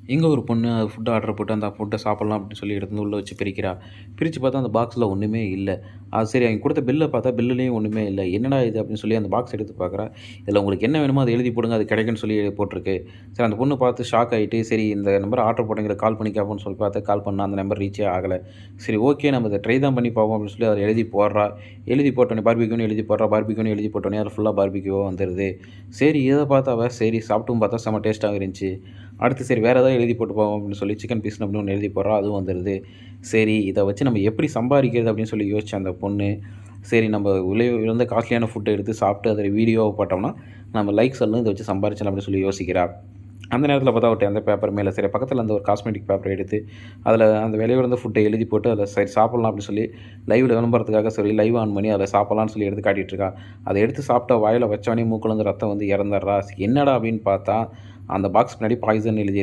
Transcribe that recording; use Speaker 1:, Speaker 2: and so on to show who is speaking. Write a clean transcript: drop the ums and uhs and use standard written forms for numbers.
Speaker 1: இங்க ஒரு பொண்ணு ஃபுட் ஆர்டர் போட்டு அந்த ஃபுட்ட சாப்பிடலாம் அப்படின்னு சொல்லி எடுத்து வந்து உள்ள வச்சு பிரிக்கிறா. பிரிச்சு பார்த்தா அந்த பாக்ஸ்ல ஒண்ணுமே இல்ல. அது சரி அவிங்க குடுத்த பில்ல பார்த்தா பில்லுலயும் ஒண்ணுமே இல்ல. என்னடா இது அப்படின்னு சொல்லி அந்த பாக்ஸ் எடுத்து பார்க்குறா. இதுல உங்களுக்கு என்ன வேணுமோ அத எழுதி போடுங்க. அது கிடைக்கும்னு சொல்லி போட்டிருக்கு. சரி அந்த பொண்ணு பார்த்து ஷாக் ஆயிட்டு, சரி இந்த நம்பர் ஆர்டர் போட்டவங்களுக்கு கால் பண்ணி கேட்போம்னு சொல்லி பார்த்து கால் பண்ணா அந்த நம்பர் ரீச்சே ஆகல. சரி ஓகே நம்ம இத ட்ரை தான் பண்ணி பார்ப்போம் அப்படின்னு சொல்லி அதில எழுதி போடுறா. எழுதி போட்டோனே பார்பிக்யூன்னு எழுதி போடுறா. பார்பிக்யூன்னு எழுதி போட்டோனே அதில ஃபுல்லா பார்பிக்யூவா வந்துருது. சரி இத பார்த்தா அவ சரி சாப்பிட்டும் பார்த்தா செம்ம டேஸ்ட்டாவும் இருந்துச்சு. அடுத்து சரி வேற ஏதாவது எழுதி போட்டு போவோம் அப்படின்னு சொல்லி சிக்கன் பீஸ்ன்னு அப்படின்னு ஒண்ணு எழுதி போடுறா. அதுவும் வந்துருது. சரி இத வச்சு நம்ம எப்படி சம்பாரிக்கிறது அப்படின்னு சொல்லி யோசிச்ச அந்த பொண்ணு, சரி நம்ம விலை உயர்ந்த காஸ்ட்லியான ஃபுட்ட எடுத்து சாப்பிட்டு அத வீடியோவா போட்டோம்னா, நம்ம லைக்ஸ் எல்லாம் இத வச்சு சம்பாரிச்சிடலாம் அப்படின்னு சொல்லி யோசிக்கிறா. அந்த நேரத்தில பார்த்தா அவட்ட எந்த பேப்பருமே இல்ல. சரி பக்கத்தில அந்த ஒரு காஸ்மெட்டிக் பேப்பர் எடுத்து, அதில அந்த விலை உயர்ந்த ஃபுட்ட எழுதி போட்டு அதில சரி சாப்பிடலாம் அப்படின்னு சொல்லி லைவ்ல விளம்பரத்துக்காக சொல்லி லைவ் ஆன் பண்ணி அதில சாப்பிடலாம்னு சொல்லி எடுத்து காட்டிட்டு இருக்கா. அத எடுத்து சாப்பிட்டா வாயில வச்சோனே மூக்குலருந்து ரத்தம் வந்து இறந்துர்றா. என்னடா அப்படின்னு பார்த்தா, அந்த பாக்ஸ் பின்னாடி பாய்சன் எழுதி